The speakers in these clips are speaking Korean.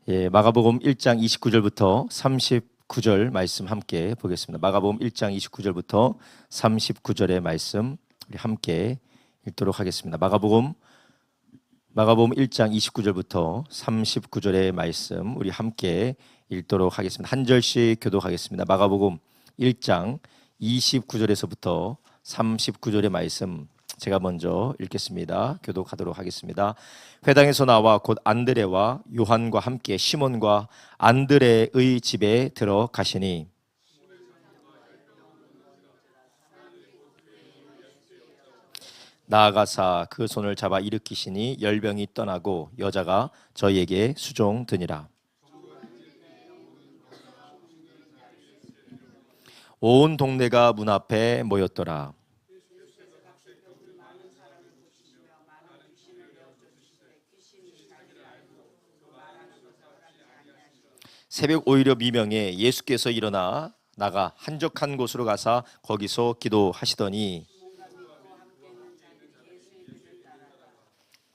마가복음 1장 29절부터 39절 말씀 함께 보겠습니다. 마가복음 1장 29절부터 39절의 말씀 우리 함께 읽도록 하겠습니다. 마가복음 1장 29절부터 39절의 말씀 우리 함께 읽도록 하겠습니다. 한 절씩 교독하겠습니다. 마가복음 1장 29절에서부터 39절의 말씀 제가 먼저 읽겠습니다. 교독하도록 하겠습니다. 회당에서 나와 곧 안드레와 요한과 함께 시몬과 안드레의 집에 들어가시니 나아가사 그 손을 잡아 일으키시니 열병이 떠나고 여자가 저희에게 수종드니라. 온 동네가 문 앞에 모였더라. 새벽 오히려 미명에 예수께서 일어나 나가 한적한 곳으로 가사 거기서 기도하시더니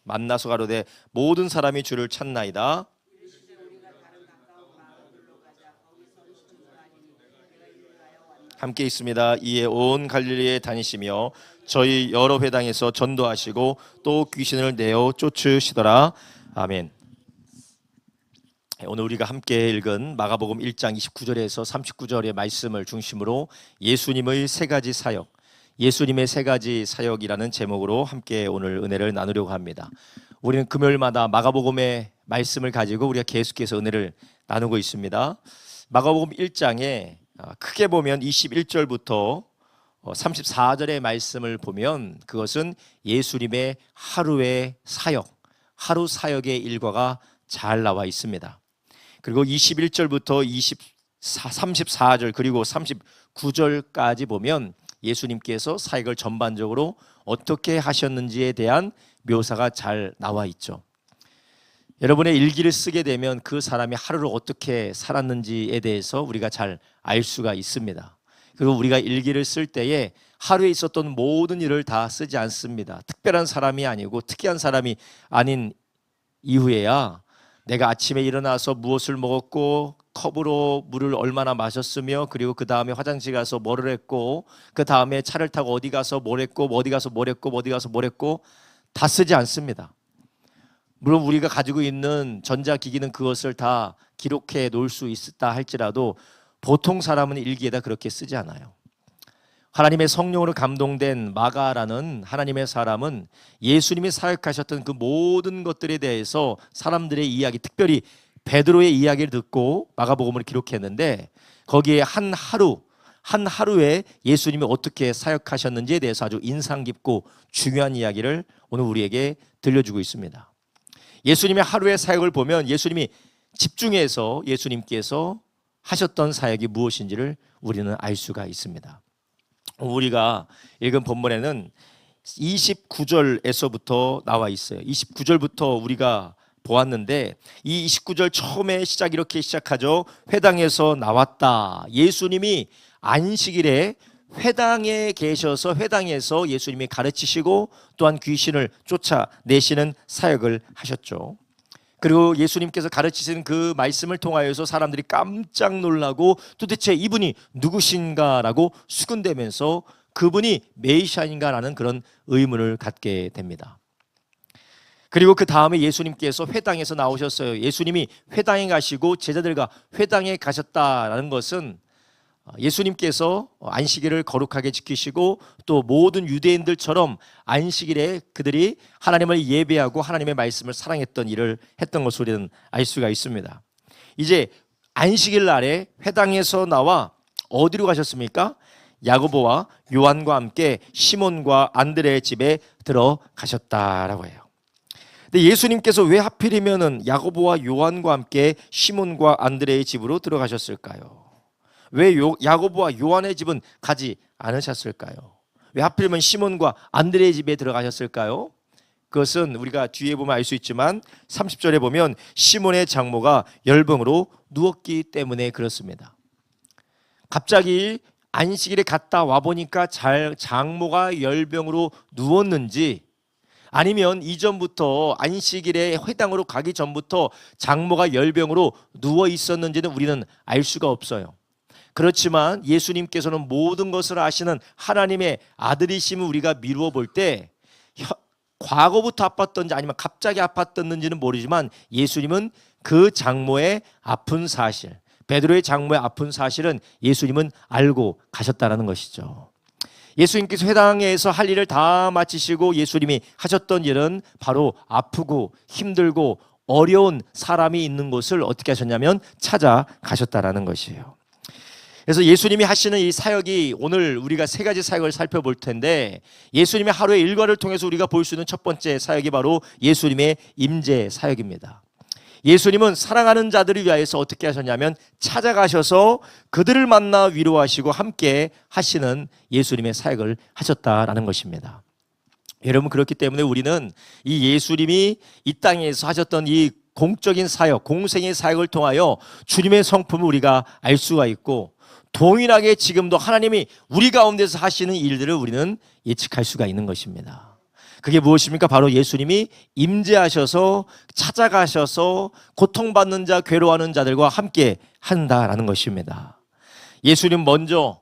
만나서 가로되 모든 사람이 주를 찾나이다. 함께 있습니다. 이에 온 갈릴리에 다니시며 저희 여러 회당에서 전도하시고 또 귀신을 내어 쫓으시더라. 아멘. 오늘 우리가 함께 읽은 마가복음 1장 29절에서 39절의 말씀을 중심으로 예수님의 세 가지 사역, 예수님의 세 가지 사역이라는 제목으로 함께 오늘 은혜를 나누려고 합니다. 우리는 금요일마다 마가복음의 말씀을 가지고 우리가 계속해서 은혜를 나누고 있습니다. 마가복음 1장에 크게 보면 21절부터 34절의 말씀을 보면 그것은 예수님의 하루의 사역, 하루 사역의 일과가 잘 나와 있습니다. 그리고 21절부터 34절 그리고 39절까지 보면 예수님께서 사역을 전반적으로 어떻게 하셨는지에 대한 묘사가 잘 나와 있죠. 여러분의 일기를 쓰게 되면 그 사람이 하루를 어떻게 살았는지에 대해서 우리가 잘 알 수가 있습니다. 그리고 우리가 일기를 쓸 때에 하루에 있었던 모든 일을 다 쓰지 않습니다. 특별한 사람이 아니고 특이한 사람이 아닌 이후에야 내가 아침에 일어나서 무엇을 먹었고 컵으로 물을 얼마나 마셨으며 그리고 그 다음에 화장실 가서 뭐를 했고 그 다음에 차를 타고 어디 가서 뭘 했고 어디 가서 뭘 했고 어디 가서 뭘 했고 다 쓰지 않습니다. 물론 우리가 가지고 있는 전자기기는 그것을 다 기록해 놓을 수 있다 할지라도 보통 사람은 일기에다 그렇게 쓰지 않아요. 하나님의 성령으로 감동된 마가라는 하나님의 사람은 예수님이 사역하셨던 그 모든 것들에 대해서 사람들의 이야기, 특별히 베드로의 이야기를 듣고 마가복음을 기록했는데 거기에 한 하루에 예수님이 어떻게 사역하셨는지에 대해서 아주 인상 깊고 중요한 이야기를 오늘 우리에게 들려주고 있습니다. 예수님의 하루의 사역을 보면 예수님이 집중해서 예수님께서 하셨던 사역이 무엇인지를 우리는 알 수가 있습니다. 우리가 읽은 본문에는 29절에서부터 나와 있어요. 29절부터 우리가 보았는데 이 29절 처음에 이렇게 시작하죠. 회당에서 나왔다. 예수님이 안식일에 회당에 계셔서 회당에서 예수님이 가르치시고 또한 귀신을 쫓아내시는 사역을 하셨죠. 그리고 예수님께서 가르치신 그 말씀을 통하여서 사람들이 깜짝 놀라고 도대체 이분이 누구신가라고 수군대면서 그분이 메시아인가라는 그런 의문을 갖게 됩니다. 그리고 그 다음에 예수님께서 회당에서 나오셨어요. 예수님이 회당에 가시고 제자들과 회당에 가셨다라는 것은 예수님께서 안식일을 거룩하게 지키시고 또 모든 유대인들처럼 안식일에 그들이 하나님을 예배하고 하나님의 말씀을 사랑했던 일을 했던 것을 우리는 알 수가 있습니다. 이제 안식일 날에 회당에서 나와 어디로 가셨습니까? 야고보와 요한과 함께 시몬과 안드레의 집에 들어가셨다라고 해요. 근데 예수님께서 왜 하필이면은 야고보와 요한과 함께 시몬과 안드레의 집으로 들어가셨을까요? 왜 야고보와 요한의 집은 가지 않으셨을까요? 왜 하필이면 시몬과 안드레의 집에 들어가셨을까요? 그것은 우리가 뒤에 보면 알 수 있지만 30절에 보면 시몬의 장모가 열병으로 누웠기 때문에 그렇습니다. 갑자기 안식일에 갔다 와보니까 장모가 열병으로 누웠는지 아니면 이전부터 안식일에 회당으로 가기 전부터 장모가 열병으로 누워 있었는지는 우리는 알 수가 없어요. 그렇지만 예수님께서는 모든 것을 아시는 하나님의 아들이심을 우리가 미루어 볼 때 과거부터 아팠던지 아니면 갑자기 아팠던지는 모르지만 예수님은 그 장모의 아픈 사실, 베드로의 장모의 아픈 사실은 예수님은 알고 가셨다는 것이죠. 예수님께서 회당에서 할 일을 다 마치시고 예수님이 하셨던 일은 바로 아프고 힘들고 어려운 사람이 있는 곳을 어떻게 하셨냐면 찾아가셨다라는 것이에요. 그래서 예수님이 하시는 이 사역이 오늘 우리가 세 가지 사역을 살펴볼 텐데, 예수님의 하루의 일과를 통해서 우리가 볼 수 있는 첫 번째 사역이 바로 예수님의 임재 사역입니다. 예수님은 사랑하는 자들을 위하여서 어떻게 하셨냐면 찾아가셔서 그들을 만나 위로하시고 함께 하시는 예수님의 사역을 하셨다라는 것입니다. 여러분, 그렇기 때문에 우리는 이 예수님이 이 땅에서 하셨던 이 공적인 사역, 공생의 사역을 통하여 주님의 성품을 우리가 알 수가 있고, 동일하게 지금도 하나님이 우리 가운데서 하시는 일들을 우리는 예측할 수가 있는 것입니다. 그게 무엇입니까? 바로 예수님이 임재하셔서 찾아가셔서 고통받는 자, 괴로워하는 자들과 함께 한다라는 것입니다. 예수님 먼저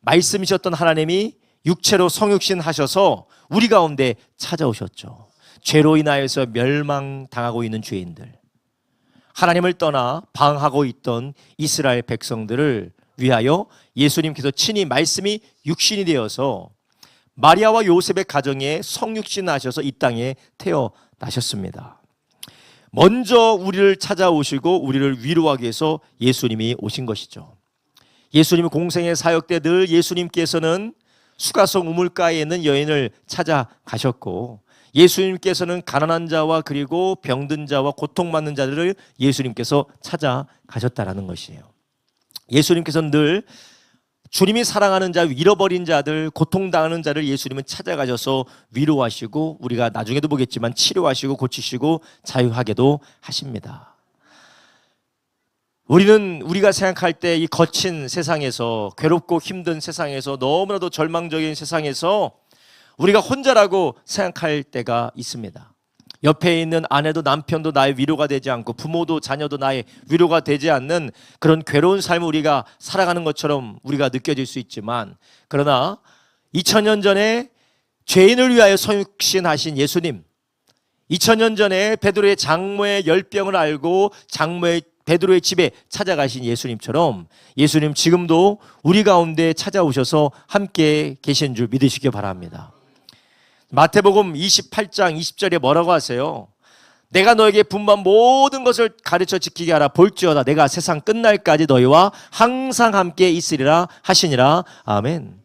말씀이셨던 하나님이 육체로 성육신 하셔서 우리 가운데 찾아오셨죠. 죄로 인하여서 멸망당하고 있는 죄인들, 하나님을 떠나 방황하고 있던 이스라엘 백성들을 위하여 예수님께서 친히 말씀이 육신이 되어서 마리아와 요셉의 가정에 성육신하셔서 이 땅에 태어나셨습니다. 먼저 우리를 찾아오시고 우리를 위로하기 위해서 예수님이 오신 것이죠. 예수님 공생의 사역 때 늘 예수님께서는 수가성 우물가에 있는 여인을 찾아가셨고, 예수님께서는 가난한 자와 그리고 병든 자와 고통받는 자들을 예수님께서 찾아가셨다라는 것이에요. 예수님께서는 늘 주님이 사랑하는 자, 잃어버린 자들, 고통당하는 자를 예수님은 찾아가셔서 위로하시고, 우리가 나중에도 보겠지만 치료하시고 고치시고 자유하게도 하십니다. 우리는 우리가 생각할 때 이 거친 세상에서, 괴롭고 힘든 세상에서, 너무나도 절망적인 세상에서 우리가 혼자라고 생각할 때가 있습니다. 옆에 있는 아내도 남편도 나의 위로가 되지 않고, 부모도 자녀도 나의 위로가 되지 않는 그런 괴로운 삶을 우리가 살아가는 것처럼 우리가 느껴질 수 있지만, 그러나 2000년 전에 죄인을 위하여 성육신하신 예수님, 2000년 전에 베드로의 장모의 열병을 알고 베드로의 집에 찾아가신 예수님처럼 예수님 지금도 우리 가운데 찾아오셔서 함께 계신 줄 믿으시기 바랍니다. 마태복음 28장 20절에 뭐라고 하세요? 내가 너에게 분부한 모든 것을 가르쳐 지키게 하라. 볼지어다 내가 세상 끝날까지 너희와 항상 함께 있으리라 하시니라. 아멘.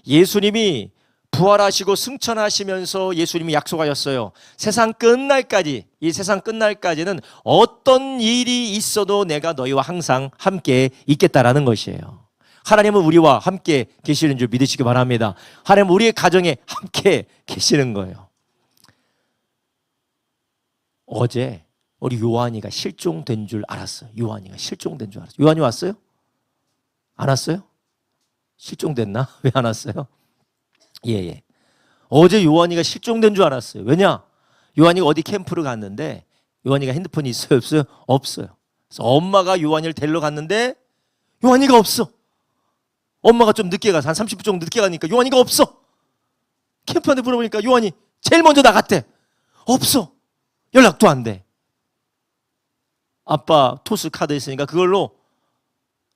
예수님이 부활하시고 승천하시면서 예수님이 약속하셨어요. 세상 끝날까지, 이 세상 끝날까지는 어떤 일이 있어도 내가 너희와 항상 함께 있겠다라는 것이에요. 하나님은 우리와 함께 계시는 줄 믿으시기 바랍니다. 하나님은 우리의 가정에 함께 계시는 거예요. 어제 우리 요한이가 실종된 줄 알았어요. 요한이가 실종된 줄 알았어요. 요한이 왔어요? 안 왔어요? 실종됐나? 왜 안 왔어요? 예. 어제 요한이가 실종된 줄 알았어요. 왜냐? 요한이가 어디 캠프를 갔는데, 요한이가 핸드폰이 있어요? 없어요? 없어요. 그래서 엄마가 요한이를 데리러 갔는데 요한이가 없어. 엄마가 좀 늦게 가서 한 30분 정도 늦게 가니까 요한이가 없어. 캠프한테 물어보니까 요한이 제일 먼저 나갔대. 없어. 연락도 안 돼. 아빠 토스 카드 있으니까 그걸로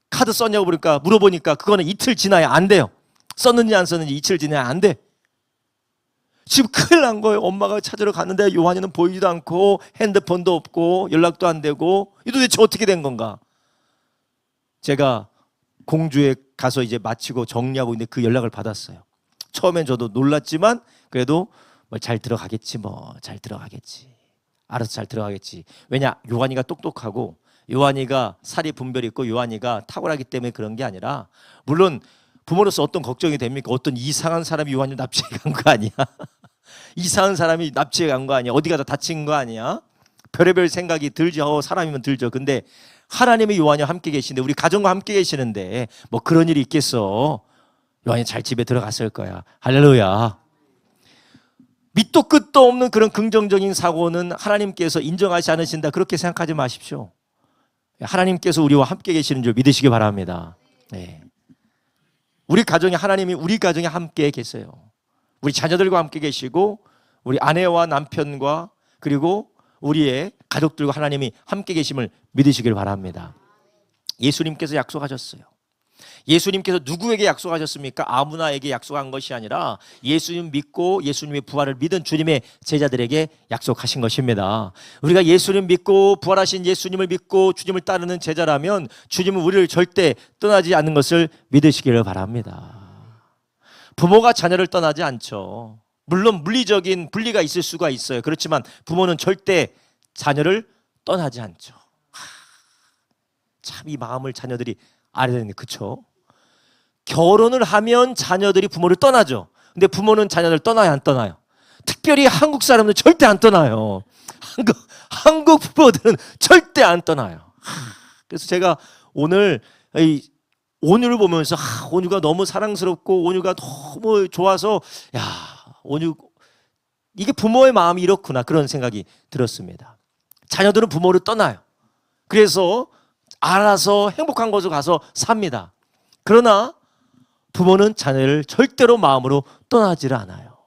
카드 썼냐고 물어보니까 그거는 이틀 지나야 안 돼요. 썼는지 안 썼는지 이틀 지나야 안 돼. 지금 큰일 난 거예요. 엄마가 찾으러 갔는데 요한이는 보이지도 않고 핸드폰도 없고 연락도 안 되고, 이 도대체 어떻게 된 건가? 제가 공주에 가서 이제 마치고 정리하고 있는데 그 연락을 받았어요. 처음엔 저도 놀랐지만 그래도 잘 들어가겠지, 잘 들어가겠지, 알아서 잘 들어가겠지. 왜냐? 요한이가 똑똑하고 요한이가 살이 분별이 있고 요한이가 탁월하기 때문에 그런 게 아니라, 물론 부모로서 어떤 걱정이 됩니까? 어떤 이상한 사람이 요한이를 납치해 간 거 아니야? 이상한 사람이 납치해 간 거 아니야? 어디 가다 다친 거 아니야? 별의별 생각이 들죠. 사람이면 들죠. 근데 하나님의 요한이와 함께 계시는데, 우리 가정과 함께 계시는데 뭐 그런 일이 있겠어? 요한이 잘 집에 들어갔을 거야. 할렐루야. 밑도 끝도 없는 그런 긍정적인 사고는 하나님께서 인정하지 않으신다, 그렇게 생각하지 마십시오. 하나님께서 우리와 함께 계시는 줄 믿으시기 바랍니다. 네. 우리 가정에 하나님이 우리 가정에 함께 계세요. 우리 자녀들과 함께 계시고 우리 아내와 남편과 그리고 우리의 가족들과 하나님이 함께 계심을 믿으시길 바랍니다. 예수님께서 약속하셨어요. 예수님께서 누구에게 약속하셨습니까? 아무나에게 약속한 것이 아니라 예수님 믿고 예수님의 부활을 믿은 주님의 제자들에게 약속하신 것입니다. 우리가 예수님 믿고 부활하신 예수님을 믿고 주님을 따르는 제자라면 주님은 우리를 절대 떠나지 않는 것을 믿으시기를 바랍니다. 부모가 자녀를 떠나지 않죠. 물론 물리적인 분리가 있을 수가 있어요. 그렇지만 부모는 절대 자녀를 떠나지 않죠. 참 이 마음을 자녀들이 알아야 되는데, 그렇죠? 결혼을 하면 자녀들이 부모를 떠나죠. 근데 부모는 자녀를 떠나요, 안 떠나요? 특별히 한국 사람들은 절대 안 떠나요. 한국 부모들은 절대 안 떠나요. 그래서 제가 오늘 온유를 보면서 온유가 너무 사랑스럽고 온유가 너무 좋아서, 야, 온유, 이게 부모의 마음이 이렇구나, 그런 생각이 들었습니다. 자녀들은 부모를 떠나요. 그래서 알아서 행복한 곳으로 가서 삽니다. 그러나 부모는 자녀를 절대로 마음으로 떠나지를 않아요.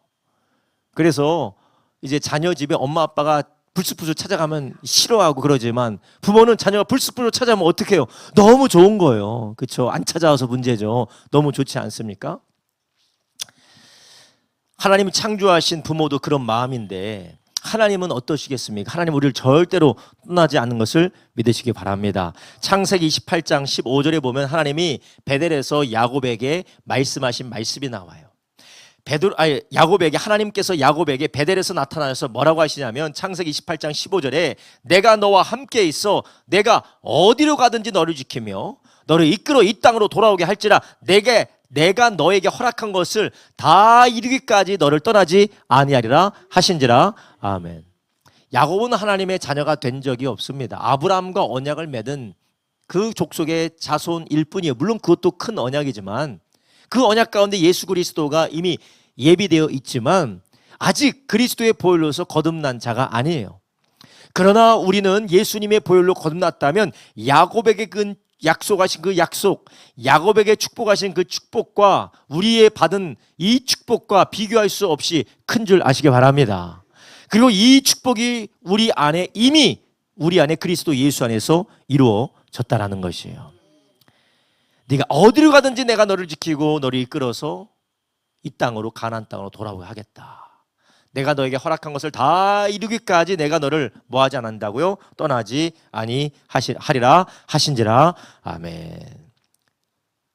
그래서 이제 자녀 집에 엄마 아빠가 불쑥불쑥 찾아가면 싫어하고 그러지만 부모는 자녀가 불쑥불쑥 찾아오면 어떻게 해요? 너무 좋은 거예요. 그렇죠? 안 찾아와서 문제죠. 너무 좋지 않습니까? 하나님이 창조하신 부모도 그런 마음인데 하나님은 어떠시겠습니까? 하나님 우리를 절대로 떠나지 않는 것을 믿으시기 바랍니다. 창세기 28장 15절에 보면 하나님이 베델에서 야곱에게 말씀하신 말씀이 나와요. 하나님께서 야곱에게 베델에서 나타나셔서 뭐라고 하시냐면 창세기 28장 15절에 내가 너와 함께 있어 내가 어디로 가든지 너를 지키며 너를 이끌어 이 땅으로 돌아오게 할지라 내가 너에게 허락한 것을 다 이루기까지 너를 떠나지 아니하리라 하신지라. 아멘. 야곱은 하나님의 자녀가 된 적이 없습니다. 아브라함과 언약을 맺은 그 족속의 자손일 뿐이에요. 물론 그것도 큰 언약이지만 그 언약 가운데 예수 그리스도가 이미 예비되어 있지만 아직 그리스도의 보혈로서 거듭난 자가 아니에요. 그러나 우리는 예수님의 보혈로 거듭났다면 야곱에게 그 약속하신 그 약속, 야곱에게 축복하신 그 축복과 우리의 받은 이 축복과 비교할 수 없이 큰 줄 아시기 바랍니다. 그리고 이 축복이 우리 안에 그리스도 예수 안에서 이루어졌다라는 것이에요. 네가 어디로 가든지 내가 너를 지키고 너를 이끌어서 이 땅으로 가나안 땅으로 돌아오게 하겠다. 내가 너에게 허락한 것을 다 이루기까지 내가 너를 뭐하지 않는다고요? 떠나지 아니하리라 하신지라. 아멘.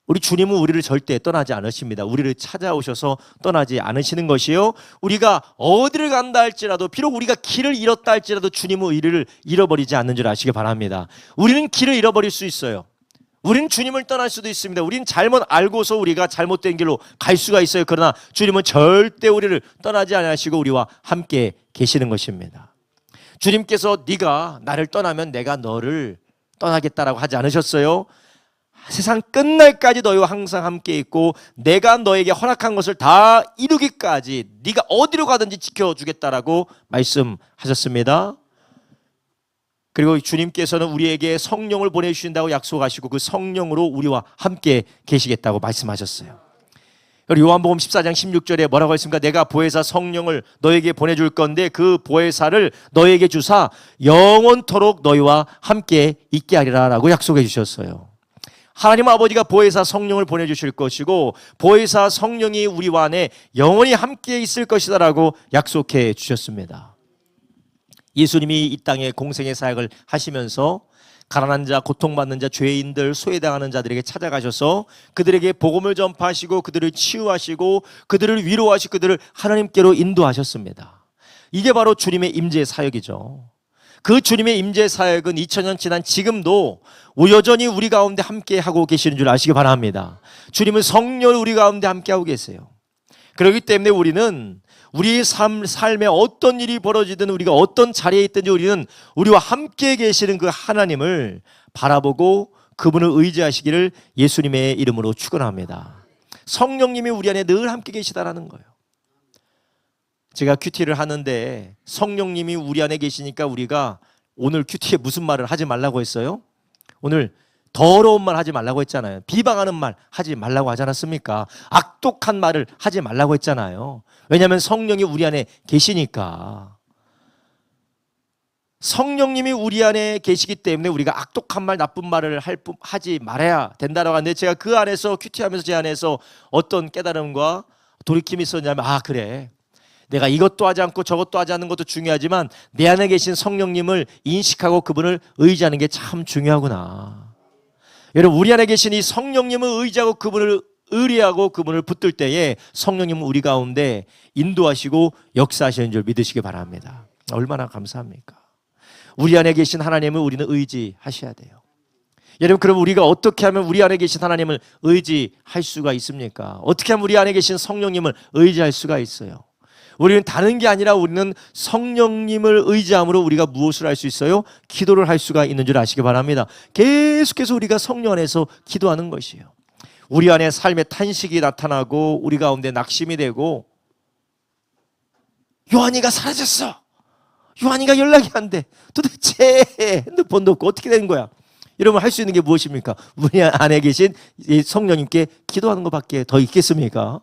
우리 주님은 우리를 절대 떠나지 않으십니다. 우리를 찾아오셔서 떠나지 않으시는 것이요, 우리가 어디를 간다 할지라도 비록 우리가 길을 잃었다 할지라도 주님은 우리를 잃어버리지 않는 줄 아시기 바랍니다. 우리는 길을 잃어버릴 수 있어요. 우리는 주님을 떠날 수도 있습니다. 우리는 잘못 알고서 우리가 잘못된 길로 갈 수가 있어요. 그러나 주님은 절대 우리를 떠나지 않으시고 우리와 함께 계시는 것입니다. 주님께서 네가 나를 떠나면 내가 너를 떠나겠다라고 하지 않으셨어요. 세상 끝날까지 너희와 항상 함께 있고 내가 너에게 허락한 것을 다 이루기까지 네가 어디로 가든지 지켜주겠다라고 말씀하셨습니다. 그리고 주님께서는 우리에게 성령을 보내주신다고 약속하시고 그 성령으로 우리와 함께 계시겠다고 말씀하셨어요. 요한복음 14장 16절에 뭐라고 했습니까? 내가 보혜사 성령을 너에게 보내줄 건데 그 보혜사를 너에게 주사 영원토록 너희와 함께 있게 하리라 라고 약속해 주셨어요. 하나님 아버지가 보혜사 성령을 보내주실 것이고 보혜사 성령이 우리와 안에 영원히 함께 있을 것이다 라고 약속해 주셨습니다. 예수님이 이 땅에 공생의 사역을 하시면서 가난한 자, 고통받는 자, 죄인들, 소외당하는 자들에게 찾아가셔서 그들에게 복음을 전파하시고 그들을 치유하시고 그들을 위로하시고 그들을 하나님께로 인도하셨습니다. 이게 바로 주님의 임재 사역이죠. 그 주님의 임재 사역은 2000년 지난 지금도 여전히 우리 가운데 함께 하고 계시는 줄 아시기 바랍니다. 주님은 성령을 우리 가운데 함께 하고 계세요. 그렇기 때문에 우리는 우리의 삶에 어떤 일이 벌어지든 우리가 어떤 자리에 있든지 우리는 우리와 함께 계시는 그 하나님을 바라보고 그분을 의지하시기를 예수님의 이름으로 축원합니다. 성령님이 우리 안에 늘 함께 계시다라는 거예요. 제가 큐티를 하는데 성령님이 우리 안에 계시니까 우리가 오늘 큐티에 무슨 말을 하지 말라고 했어요? 오늘 더러운 말 하지 말라고 했잖아요. 비방하는 말 하지 말라고 하지 않았습니까? 악독한 말을 하지 말라고 했잖아요. 왜냐하면 성령이 우리 안에 계시니까. 성령님이 우리 안에 계시기 때문에 우리가 악독한 말, 나쁜 말을 하지 말아야 된다라고 하는데, 제가 그 안에서 큐티하면서 제 안에서 어떤 깨달음과 돌이킴이 있었냐면, 아 그래, 내가 이것도 하지 않고 저것도 하지 않는 것도 중요하지만 내 안에 계신 성령님을 인식하고 그분을 의지하는 게 참 중요하구나. 여러분, 우리 안에 계신 이 성령님을 의지하고 그분을 의뢰하고 그분을 붙들 때에 성령님은 우리 가운데 인도하시고 역사하시는 줄 믿으시기 바랍니다. 얼마나 감사합니까? 우리 안에 계신 하나님을 우리는 의지하셔야 돼요. 여러분, 그럼 우리가 어떻게 하면 우리 안에 계신 하나님을 의지할 수가 있습니까? 어떻게 하면 우리 안에 계신 성령님을 의지할 수가 있어요? 우리는 다른 게 아니라 우리는 성령님을 의지함으로 우리가 무엇을 할 수 있어요? 기도를 할 수가 있는 줄 아시기 바랍니다. 계속해서 우리가 성령 안에서 기도하는 것이에요. 우리 안에 삶의 탄식이 나타나고 우리 가운데 낙심이 되고, 요한이가 사라졌어, 요한이가 연락이 안 돼, 도대체 핸드폰도 없고 어떻게 된 거야? 여러분, 할 수 있는 게 무엇입니까? 우리 안에 계신 성령님께 기도하는 것밖에 더 있겠습니까?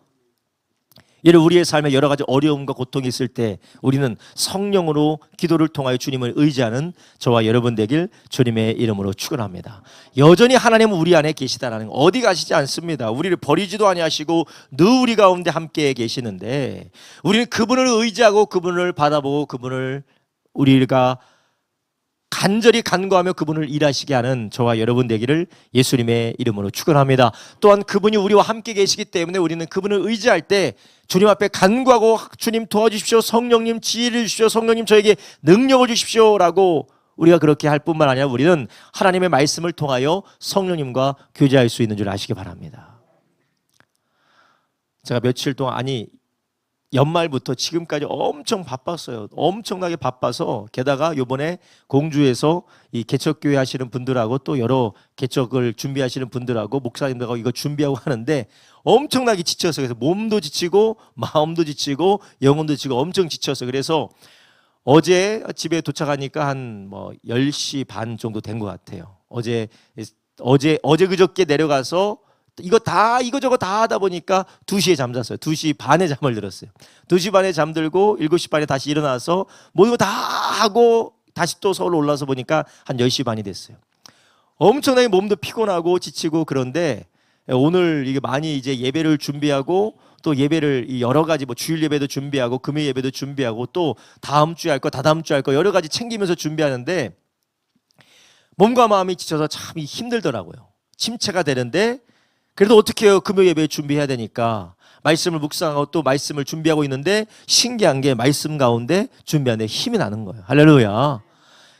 여러분, 우리의 삶에 여러 가지 어려움과 고통이 있을 때 우리는 성령으로 기도를 통하여 주님을 의지하는 저와 여러분 되길 주님의 이름으로 축원합니다. 여전히 하나님은 우리 안에 계시다라는 거, 어디 가시지 않습니다. 우리를 버리지도 아니하시고 늘 우리 가운데 함께 계시는데, 우리는 그분을 의지하고 그분을 바라보고 그분을 우리가 간절히 간구하며 그분을 일하시게 하는 저와 여러분 되기를 예수님의 이름으로 축원합니다. 또한 그분이 우리와 함께 계시기 때문에 우리는 그분을 의지할 때 주님 앞에 간구하고, 주님 도와주십시오, 성령님 지혜를 주십시오, 성령님 저에게 능력을 주십시오 라고 우리가 그렇게 할 뿐만 아니라 우리는 하나님의 말씀을 통하여 성령님과 교제할 수 있는 줄 아시기 바랍니다. 제가 며칠 동안, 연말부터 지금까지 엄청 바빴어요. 엄청나게 바빠서, 게다가 요번에 공주에서 이 개척교회 하시는 분들하고 또 여러 개척을 준비하시는 분들하고 목사님들하고 이거 준비하고 하는데 엄청나게 지쳐서, 그래서 몸도 지치고 마음도 지치고 영혼도 지치고 엄청 지쳐서, 그래서 어제 집에 도착하니까 한 10시 반 정도 된 것 같아요. 어제 그저께 내려가서 이거저거 다 하다 보니까 2시에 잠잤어요. 2시 반에 잠을 들었어요. 2시 반에 잠들고 7시 반에 다시 일어나서 모든 거 다 하고 다시 또 서울로 올라서 보니까 한 10시 반이 됐어요. 엄청나게 몸도 피곤하고 지치고, 그런데 오늘 이게 많이 이제 예배를 준비하고, 또 예배를 여러 가지 주일 예배도 준비하고 금요 예배도 준비하고 또 다음 주에 할 거, 다다음 주에 할 거 여러 가지 챙기면서 준비하는데 몸과 마음이 지쳐서 참 힘들더라고요. 침체가 되는데, 그래도 어떻게 해요? 금요 예배 준비해야 되니까 말씀을 묵상하고 또 말씀을 준비하고 있는데, 신기한 게 말씀 가운데 준비하는데 힘이 나는 거예요. 할렐루야.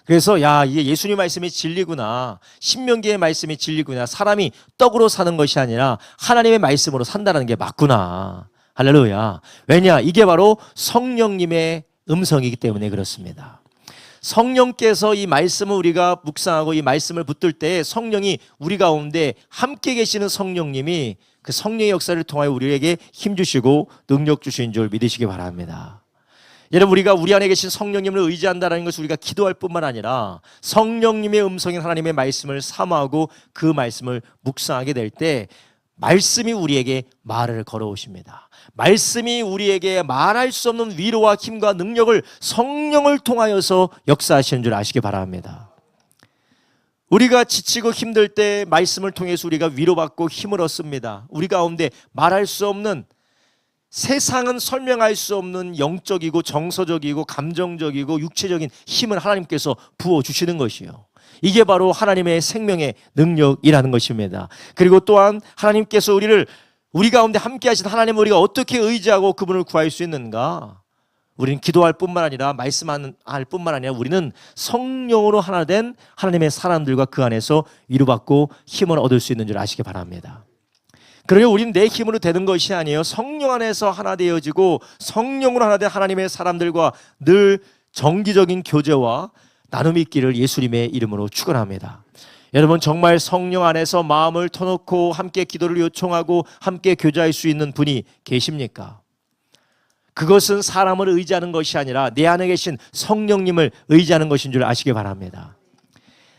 그래서 이게 예수님 말씀이 진리구나, 신명기의 말씀이 진리구나, 사람이 떡으로 사는 것이 아니라 하나님의 말씀으로 산다는 게 맞구나. 할렐루야. 왜냐? 이게 바로 성령님의 음성이기 때문에 그렇습니다. 성령께서 이 말씀을 우리가 묵상하고 이 말씀을 붙들 때 성령이 우리 가운데 함께 계시는 성령님이 그 성령의 역사를 통하여 우리에게 힘 주시고 능력 주시는 줄 믿으시기 바랍니다. 여러분, 우리가 우리 안에 계신 성령님을 의지한다는 것을 우리가 기도할 뿐만 아니라 성령님의 음성인 하나님의 말씀을 사모하고 그 말씀을 묵상하게 될 때 말씀이 우리에게 말을 걸어오십니다. 말씀이 우리에게 말할 수 없는 위로와 힘과 능력을 성령을 통하여서 역사하시는 줄 아시기 바랍니다. 우리가 지치고 힘들 때 말씀을 통해서 우리가 위로받고 힘을 얻습니다. 우리 가운데 말할 수 없는, 세상은 설명할 수 없는 영적이고 정서적이고 감정적이고 육체적인 힘을 하나님께서 부어주시는 것이요, 이게 바로 하나님의 생명의 능력이라는 것입니다. 그리고 또한 하나님께서 우리 가운데 함께 하신 하나님을 우리가 어떻게 의지하고 그분을 구할 수 있는가? 우리는 기도할 뿐만 아니라 말씀할 뿐만 아니라 우리는 성령으로 하나 된 하나님의 사람들과 그 안에서 위로받고 힘을 얻을 수 있는 줄 아시기 바랍니다. 그러니 우리는 내 힘으로 되는 것이 아니에요. 성령 안에서 하나 되어지고 성령으로 하나 된 하나님의 사람들과 늘 정기적인 교제와 나눔이 있기를 예수님의 이름으로 축원합니다. 여러분, 정말 성령 안에서 마음을 터놓고 함께 기도를 요청하고 함께 교제할 수 있는 분이 계십니까? 그것은 사람을 의지하는 것이 아니라 내 안에 계신 성령님을 의지하는 것인 줄 아시기 바랍니다.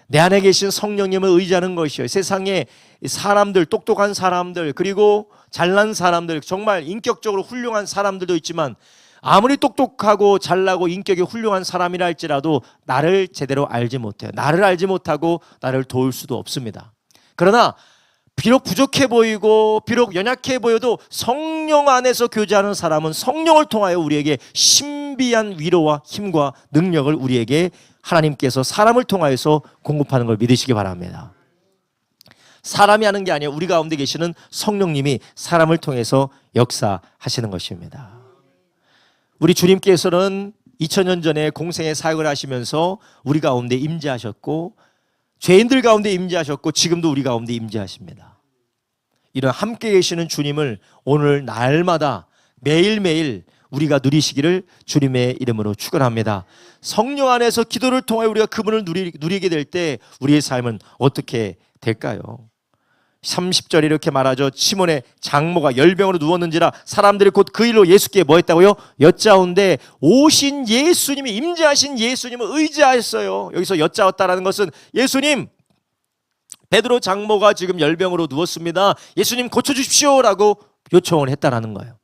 내 안에 계신 성령님을 의지하는 것이요. 세상에 사람들, 똑똑한 사람들, 그리고 잘난 사람들, 정말 인격적으로 훌륭한 사람들도 있지만 아무리 똑똑하고 잘나고 인격이 훌륭한 사람이라 할지라도 나를 제대로 알지 못해요. 나를 알지 못하고 나를 도울 수도 없습니다. 그러나 비록 부족해 보이고 비록 연약해 보여도 성령 안에서 교제하는 사람은 성령을 통하여 우리에게 신비한 위로와 힘과 능력을 우리에게 하나님께서 사람을 통하여서 공급하는 걸 믿으시기 바랍니다. 사람이 하는 게 아니에요. 우리 가운데 계시는 성령님이 사람을 통해서 역사하시는 것입니다. 우리 주님께서는 2000년 전에 공생의 사역을 하시면서 우리 가운데 임재하셨고 죄인들 가운데 임재하셨고 지금도 우리 가운데 임재하십니다. 이런 함께 계시는 주님을 오늘 날마다 매일매일 우리가 누리시기를 주님의 이름으로 축원합니다. 성령 안에서 기도를 통하여 우리가 그분을 누리게 될 때 우리의 삶은 어떻게 될까요? 30절에 이렇게 말하죠. 시몬의 장모가 열병으로 누웠는지라 사람들이 곧 그 일로 예수께 뭐 했다고요? 여짜온데 오신 예수님이 임재하신 예수님을 의지하였어요. 여기서 여짜왔다라는 것은 예수님, 베드로 장모가 지금 열병으로 누웠습니다. 예수님 고쳐주십시오라고 요청을 했다라는 거예요.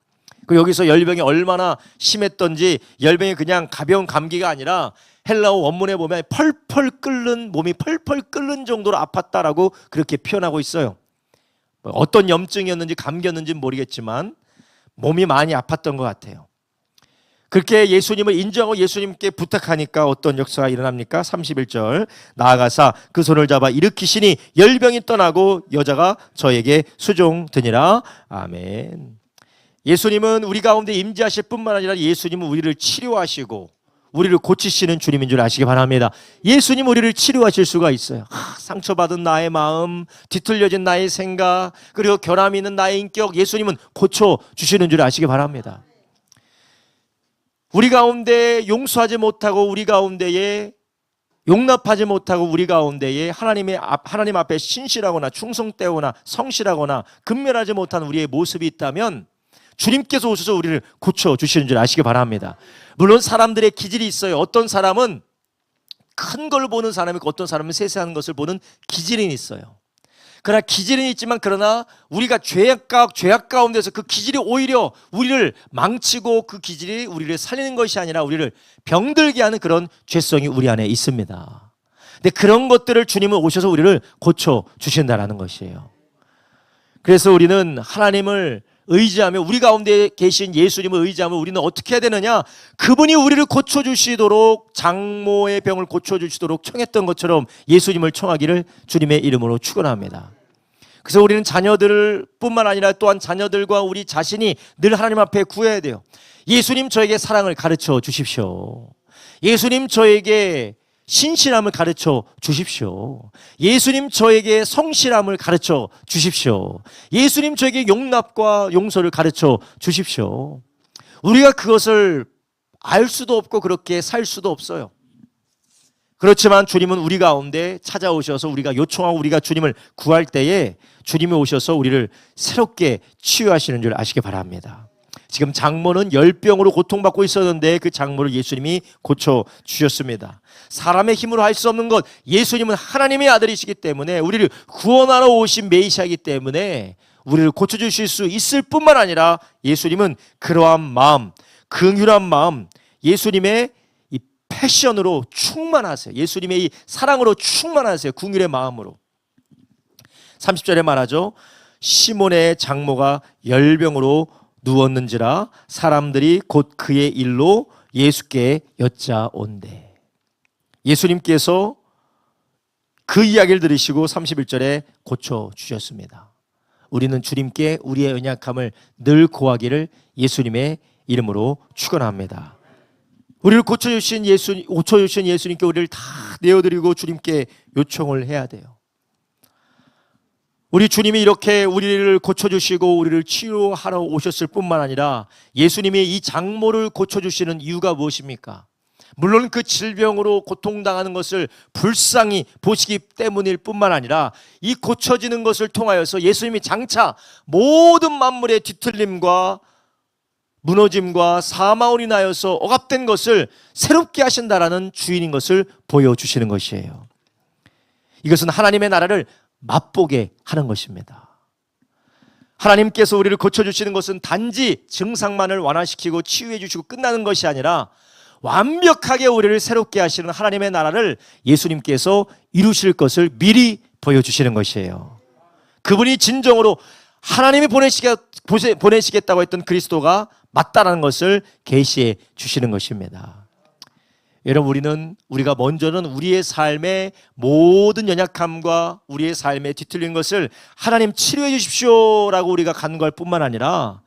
그리고 여기서 열병이 얼마나 심했던지 열병이 그냥 가벼운 감기가 아니라 헬라어 원문에 보면 펄펄 끓는 몸이 펄펄 끓는 정도로 아팠다라고 그렇게 표현하고 있어요. 어떤 염증이었는지 감기였는지는 모르겠지만 몸이 많이 아팠던 것 같아요. 그렇게 예수님을 인정하고 예수님께 부탁하니까 어떤 역사가 일어납니까? 31절 나아가사 그 손을 잡아 일으키시니 열병이 떠나고 여자가 저에게 수종드니라. 아멘. 예수님은 우리 가운데 임재하실 뿐만 아니라 예수님은 우리를 치료하시고 우리를 고치시는 주님인 줄 아시기 바랍니다. 예수님 우리를 치료하실 수가 있어요. 상처받은 나의 마음, 뒤틀려진 나의 생각, 그리고 결함이 있는 나의 인격, 예수님은 고쳐주시는 줄 아시기 바랍니다. 우리 가운데 용서하지 못하고 우리 가운데에 용납하지 못하고 우리 가운데에 하나님 앞에 신실하거나 충성되거나 성실하거나 근면하지 못한 우리의 모습이 있다면 주님께서 오셔서 우리를 고쳐주시는 줄 아시기 바랍니다. 물론 사람들의 기질이 있어요. 어떤 사람은 큰 걸 보는 사람이 있고 어떤 사람은 세세한 것을 보는 기질이 있어요. 그러나 기질은 있지만 그러나 우리가 죄악 가운데서 그 기질이 오히려 우리를 망치고 그 기질이 우리를 살리는 것이 아니라 우리를 병들게 하는 그런 죄성이 우리 안에 있습니다. 근데 그런 것들을 주님은 오셔서 우리를 고쳐주신다는 것이에요. 그래서 우리는 하나님을 의지하며 우리 가운데 계신 예수님을 의지하며 우리는 어떻게 해야 되느냐? 그분이 우리를 고쳐주시도록 장모의 병을 고쳐주시도록 청했던 것처럼 예수님을 청하기를 주님의 이름으로 축원합니다. 그래서 우리는 자녀들 뿐만 아니라 또한 자녀들과 우리 자신이 늘 하나님 앞에 구해야 돼요. 예수님 저에게 사랑을 가르쳐 주십시오. 예수님 저에게 신실함을 가르쳐 주십시오. 예수님 저에게 성실함을 가르쳐 주십시오. 예수님 저에게 용납과 용서를 가르쳐 주십시오. 우리가 그것을 알 수도 없고 그렇게 살 수도 없어요. 그렇지만 주님은 우리 가운데 찾아오셔서 우리가 요청하고 우리가 주님을 구할 때에 주님이 오셔서 우리를 새롭게 치유하시는 줄 아시기 바랍니다. 지금 장모는 열병으로 고통받고 있었는데 그 장모를 예수님이 고쳐주셨습니다. 사람의 힘으로 할 수 없는 것, 예수님은 하나님의 아들이시기 때문에 우리를 구원하러 오신 메시아이기 때문에 우리를 고쳐주실 수 있을 뿐만 아니라 예수님은 그러한 마음, 긍휼한 마음, 예수님의 이 패션으로 충만하세요. 예수님의 이 사랑으로 충만하세요. 긍휼의 마음으로. 30절에 말하죠. 시몬의 장모가 열병으로 누웠는지라 사람들이 곧 그의 일로 예수께 여짜온대. 예수님께서 그 이야기를 들으시고 31절에 고쳐주셨습니다. 우리는 주님께 우리의 연약함을 늘 고하기를 예수님의 이름으로 축원합니다. 우리를 고쳐주신 예수님께 우리를 다 내어드리고 주님께 요청을 해야 돼요. 우리 주님이 이렇게 우리를 고쳐주시고 우리를 치유하러 오셨을 뿐만 아니라 예수님이 이 장모를 고쳐주시는 이유가 무엇입니까? 물론 그 질병으로 고통당하는 것을 불쌍히 보시기 때문일 뿐만 아니라 이 고쳐지는 것을 통하여서 예수님이 장차 모든 만물의 뒤틀림과 무너짐과 사망으로 인하여서 억압된 것을 새롭게 하신다라는 주인인 것을 보여주시는 것이에요. 이것은 하나님의 나라를 맛보게 하는 것입니다. 하나님께서 우리를 고쳐주시는 것은 단지 증상만을 완화시키고 치유해 주시고 끝나는 것이 아니라 완벽하게 우리를 새롭게 하시는 하나님의 나라를 예수님께서 이루실 것을 미리 보여주시는 것이에요. 그분이 진정으로 하나님이 보내시겠다고 했던 그리스도가 맞다라는 것을 계시해 주시는 것입니다. 여러분, 우리가 먼저는 우리의 삶의 모든 연약함과 우리의 삶에 뒤틀린 것을 하나님 치료해 주십시오라고 우리가 간구할 뿐만 아니라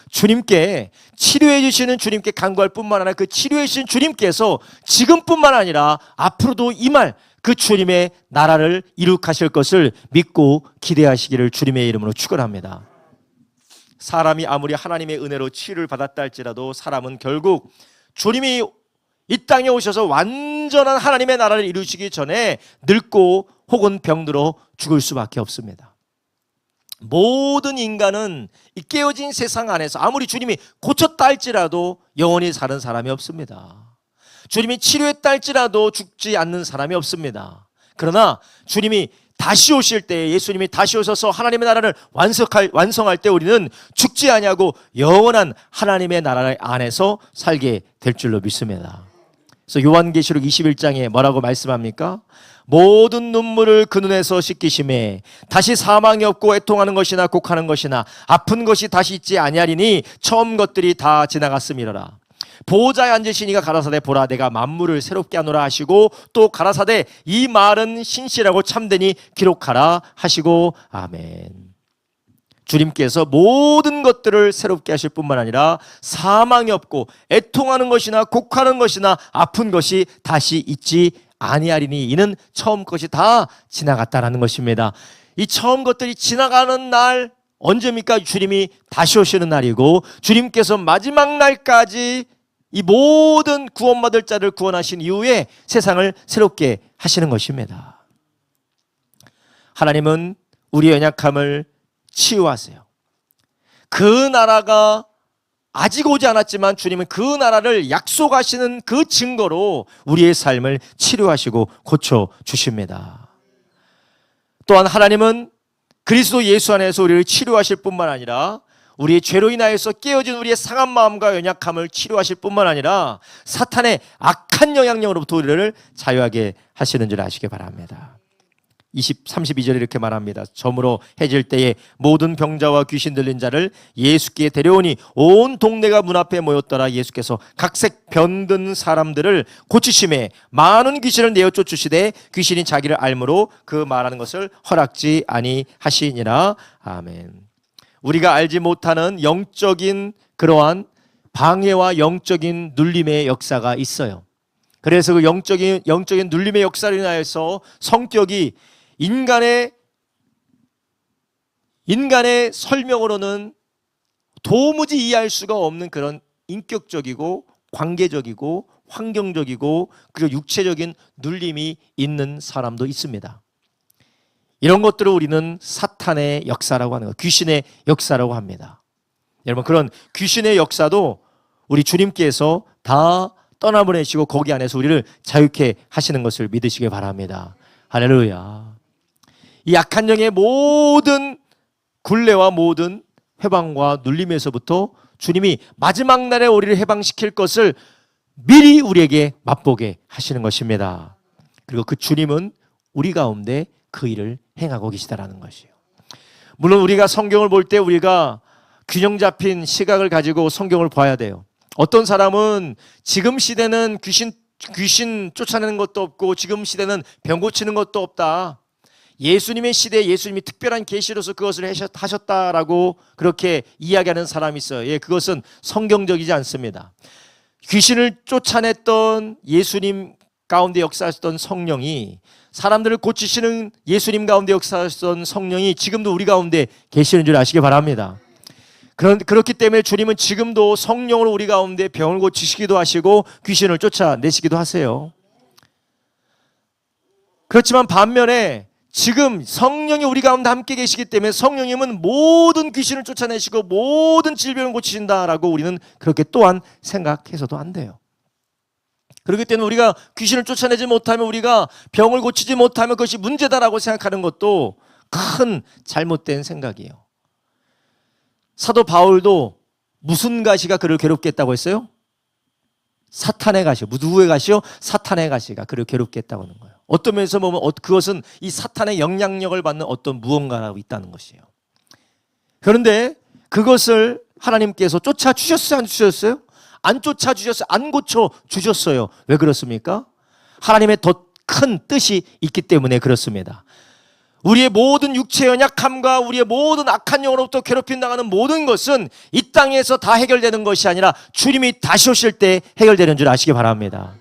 주님께 치료해 주시는 주님께 간구할 뿐만 아니라 그 치료해 주신 주님께서 지금뿐만 아니라 앞으로도 임할 그 주님의 나라를 이룩하실 것을 믿고 기대하시기를 주님의 이름으로 축원합니다. 사람이 아무리 하나님의 은혜로 치유를 받았다 할지라도 사람은 결국 주님이 이 땅에 오셔서 완전한 하나님의 나라를 이루시기 전에 늙고 혹은 병들어 죽을 수밖에 없습니다. 모든 인간은 이 깨어진 세상 안에서 아무리 주님이 고쳤다 할지라도 영원히 사는 사람이 없습니다. 주님이 치료했다 할지라도 죽지 않는 사람이 없습니다. 그러나 주님이 다시 오실 때, 예수님이 다시 오셔서 하나님의 나라를 완성할 때 우리는 죽지 아니하고 영원한 하나님의 나라 안에서 살게 될 줄로 믿습니다. 그래서 요한계시록 21장에 뭐라고 말씀합니까? 모든 눈물을 그 눈에서 씻기심에 다시 사망이 없고 애통하는 것이나 곡하는 것이나 아픈 것이 다시 있지 아니하리니 처음 것들이 다 지나갔음이로라. 보호자에 앉으신 이가 가라사대 보라 내가 만물을 새롭게 하노라 하시고 또 가라사대 이 말은 신실하고 참되니 기록하라 하시고 아멘. 주님께서 모든 것들을 새롭게 하실 뿐만 아니라 사망이 없고 애통하는 것이나 곡하는 것이나 아픈 것이 다시 있지 아니하리니 이는 처음 것이 다 지나갔다라는 것입니다. 이 처음 것들이 지나가는 날 언제입니까? 주님이 다시 오시는 날이고 주님께서 마지막 날까지 이 모든 구원받을 자를 구원하신 이후에 세상을 새롭게 하시는 것입니다. 하나님은 우리의 연약함을 치유하세요. 그 나라가 아직 오지 않았지만 주님은 그 나라를 약속하시는 그 증거로 우리의 삶을 치료하시고 고쳐주십니다. 또한 하나님은 그리스도 예수 안에서 우리를 치료하실 뿐만 아니라 우리의 죄로 인하여서 깨어진 우리의 상한 마음과 연약함을 치료하실 뿐만 아니라 사탄의 악한 영향력으로부터 우리를 자유하게 하시는 줄 아시기 바랍니다. 32절에 이렇게 말합니다. 저물어 해질 때에 모든 병자와 귀신 들린 자를 예수께 데려오니 온 동네가 문 앞에 모였더라. 예수께서 각색 병든 사람들을 고치심에 많은 귀신을 내어 쫓으시되 귀신이 자기를 알므로 그 말하는 것을 허락지 아니하시니라. 아멘. 우리가 알지 못하는 영적인 그러한 방해와 영적인 눌림의 역사가 있어요. 그래서 그 영적인 눌림의 역사로 인하여서 성격이 인간의 설명으로는 도무지 이해할 수가 없는 그런 인격적이고 관계적이고 환경적이고 그리고 육체적인 눌림이 있는 사람도 있습니다. 이런 것들을 우리는 사탄의 역사라고 하는 것, 귀신의 역사라고 합니다. 여러분, 그런 귀신의 역사도 우리 주님께서 다 떠나보내시고 거기 안에서 우리를 자유케 하시는 것을 믿으시기 바랍니다. 할렐루야. 이 약한 영의 모든 굴레와 모든 회방과 눌림에서부터 주님이 마지막 날에 우리를 해방시킬 것을 미리 우리에게 맛보게 하시는 것입니다. 그리고 그 주님은 우리 가운데 그 일을 행하고 계시다라는 것이에요. 물론 우리가 성경을 볼 때 우리가 균형 잡힌 시각을 가지고 성경을 봐야 돼요. 어떤 사람은 지금 시대는 귀신 쫓아내는 것도 없고 지금 시대는 병 고치는 것도 없다. 예수님의 시대에 예수님이 특별한 계시로서 그것을 하셨다라고 그렇게 이야기하는 사람이 있어요. 예, 그것은 성경적이지 않습니다. 귀신을 쫓아냈던 예수님 가운데 역사하셨던 성령이, 사람들을 고치시는 예수님 가운데 역사하셨던 성령이 지금도 우리 가운데 계시는 줄 아시기 바랍니다. 그렇기 때문에 주님은 지금도 성령으로 우리 가운데 병을 고치시기도 하시고 귀신을 쫓아내시기도 하세요. 그렇지만 반면에 지금 성령이 우리 가운데 함께 계시기 때문에 성령님은 모든 귀신을 쫓아내시고 모든 질병을 고치신다라고 우리는 그렇게 또한 생각해서도 안 돼요. 그렇기 때문에 우리가 귀신을 쫓아내지 못하면, 우리가 병을 고치지 못하면 그것이 문제다라고 생각하는 것도 큰 잘못된 생각이에요. 사도 바울도 무슨 가시가 그를 괴롭게 했다고 했어요? 사탄의 가시. 누구의 가시요? 사탄의 가시가 그를 괴롭게 했다고 하는 거예요. 어떤 면에서 보면 그것은 이 사탄의 영향력을 받는 어떤 무언가라고 있다는 것이에요. 그런데 그것을 하나님께서 쫓아주셨어요? 안 주셨어요? 안 쫓아주셨어요? 안 고쳐주셨어요? 왜 그렇습니까? 하나님의 더 큰 뜻이 있기 때문에 그렇습니다. 우리의 모든 육체의 연약함과 우리의 모든 악한 영으로부터 괴롭힘 당하는 모든 것은 이 땅에서 다 해결되는 것이 아니라 주님이 다시 오실 때 해결되는 줄 아시기 바랍니다.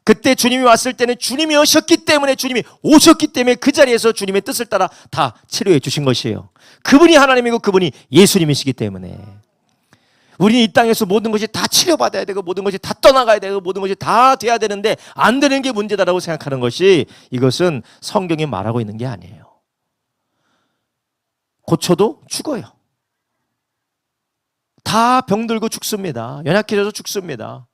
그때 주님이 왔을 때는 주님이 오셨기 때문에, 주님이 오셨기 때문에 그 자리에서 주님의 뜻을 따라 다 치료해 주신 것이에요. 그분이 하나님이고 그분이 예수님이시기 때문에 우리는 이 땅에서 모든 것이 다 치료받아야 되고 모든 것이 다 떠나가야 되고 모든 것이 다 돼야 되는데 안 되는 게 문제다라고 생각하는 것이, 이것은 성경이 말하고 있는 게 아니에요. 고쳐도 죽어요. 다 병들고 죽습니다. 연약해져서 죽습니다.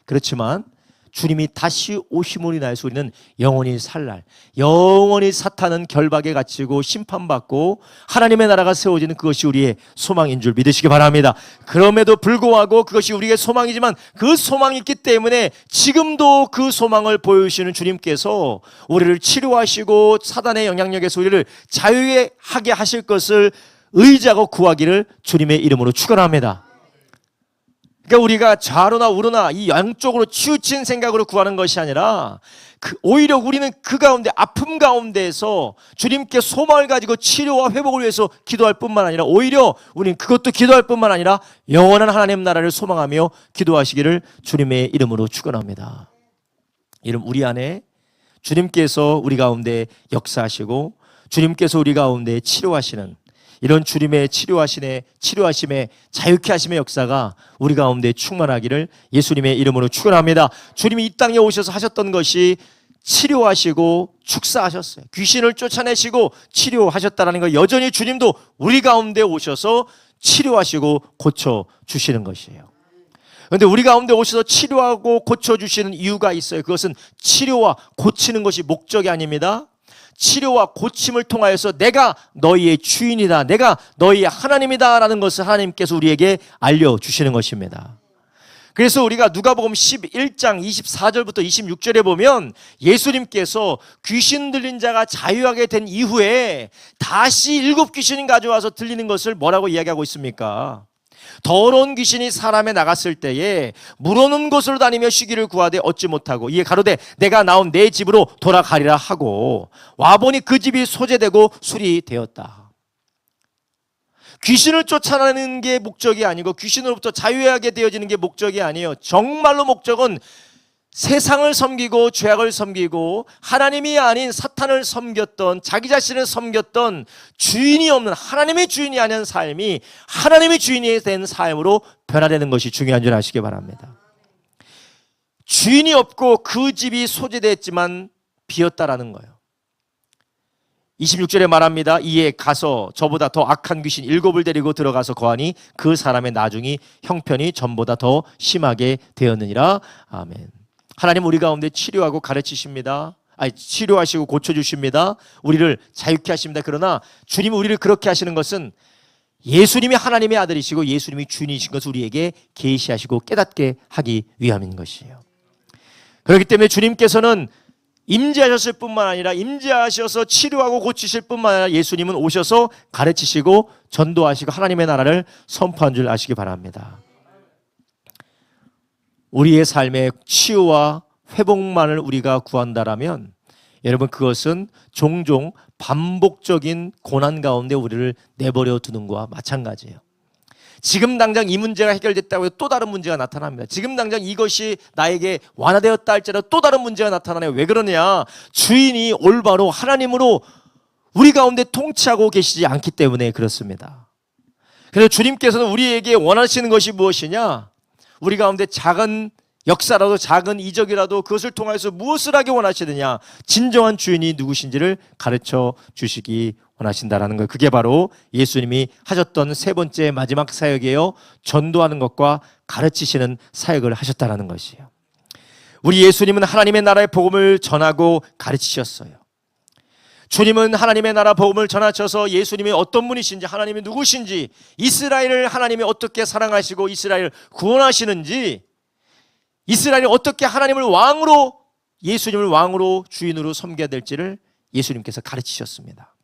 그렇지만 주님이 다시 오심으로 인하여서 우리는 영원히 살 날, 영원히 사탄은 결박에 갇히고 심판받고 하나님의 나라가 세워지는 그것이 우리의 소망인 줄 믿으시기 바랍니다. 그럼에도 불구하고 그것이 우리의 소망이지만 그 소망이 있기 때문에 지금도 그 소망을 보여주시는 주님께서 우리를 치료하시고 사단의 영향력에서 우리를 자유하게 하실 것을 의지하고 구하기를 주님의 이름으로 축원합니다. 그러니까 우리가 좌로나 우로나 이 양쪽으로 치우친 생각으로 구하는 것이 아니라 오히려 우리는 그 가운데, 아픔 가운데에서 주님께 소망을 가지고 치료와 회복을 위해서 기도할 뿐만 아니라, 오히려 우리는 그것도 기도할 뿐만 아니라 영원한 하나님 나라를 소망하며 기도하시기를 주님의 이름으로 축원합니다. 이름 우리 안에 주님께서 우리 가운데 역사하시고 주님께서 우리 가운데 치료하시는 이런 주님의 치료하심의 자유케 하심의 역사가 우리 가운데 충만하기를 예수님의 이름으로 축원합니다. 주님이 이 땅에 오셔서 하셨던 것이 치료하시고 축사하셨어요. 귀신을 쫓아내시고 치료하셨다는 거, 여전히 주님도 우리 가운데 오셔서 치료하시고 고쳐주시는 것이에요. 그런데 우리 가운데 오셔서 치료하고 고쳐주시는 이유가 있어요. 그것은 치료와 고치는 것이 목적이 아닙니다. 치료와 고침을 통하여서 내가 너희의 주인이다, 내가 너희의 하나님이다 라는 것을 하나님께서 우리에게 알려주시는 것입니다. 그래서 우리가 누가복음 11장 24절부터 26절에 보면 예수님께서 귀신 들린 자가 자유하게 된 이후에 다시 7 귀신이 가져와서 들리는 것을 뭐라고 이야기하고 있습니까? 더러운 귀신이 사람에 나갔을 때에 물어는 곳으로 다니며 쉬기를 구하되 얻지 못하고 이에 가로되 내가 나온 내 집으로 돌아가리라 하고 와보니 그 집이 소재되고 수리되었다. 귀신을 쫓아내는 게 목적이 아니고 귀신으로부터 자유하게 되어지는 게 목적이 아니에요. 정말로 목적은 세상을 섬기고 죄악을 섬기고 하나님이 아닌 사탄을 섬겼던, 자기 자신을 섬겼던 주인이 없는, 하나님의 주인이 아닌 삶이 하나님의 주인이 된 삶으로 변화되는 것이 중요한 줄 아시기 바랍니다. 주인이 없고 그 집이 소재됐지만 비었다라는 거예요. 26절에 말합니다. 이에 가서 저보다 더 악한 귀신 7을 데리고 들어가서 거하니 그 사람의 나중이 형편이 전보다 더 심하게 되었느니라. 아멘. 하나님 우리 가운데 치료하고 가르치십니다. 치료하시고 고쳐주십니다. 우리를 자유케 하십니다. 그러나 주님이 우리를 그렇게 하시는 것은 예수님이 하나님의 아들이시고 예수님이 주인이신 것을 우리에게 계시하시고 깨닫게 하기 위함인 것이에요. 그렇기 때문에 주님께서는 임재하셨을 뿐만 아니라 임재하셔서 치료하고 고치실 뿐만 아니라 예수님은 오셔서 가르치시고 전도하시고 하나님의 나라를 선포한 줄 아시기 바랍니다. 우리의 삶의 치유와 회복만을 우리가 구한다라면 여러분 그것은 종종 반복적인 고난 가운데 우리를 내버려 두는 것과 마찬가지예요. 지금 당장 이 문제가 해결됐다고 해서 또 다른 문제가 나타납니다. 지금 당장 이것이 나에게 완화되었다 할지라도 또 다른 문제가 나타나네요. 왜 그러냐? 주인이 올바로 하나님으로 우리 가운데 통치하고 계시지 않기 때문에 그렇습니다. 그래서 주님께서는 우리에게 원하시는 것이 무엇이냐? 우리 가운데 작은 역사라도 작은 이적이라도 그것을 통해서 무엇을 하기 원하시느냐, 진정한 주인이 누구신지를 가르쳐 주시기 원하신다라는 거예요. 그게 바로 예수님이 하셨던 세 번째 마지막 사역이에요. 전도하는 것과 가르치시는 사역을 하셨다라는 것이에요. 우리 예수님은 하나님의 나라의 복음을 전하고 가르치셨어요. 주님은 하나님의 나라 복음을 전하셔서 예수님이 어떤 분이신지, 하나님이 누구신지, 이스라엘을 하나님이 어떻게 사랑하시고 이스라엘을 구원하시는지, 이스라엘이 어떻게 하나님을 왕으로, 예수님을 왕으로 주인으로 섬겨야 될지를 예수님께서 가르치셨습니다.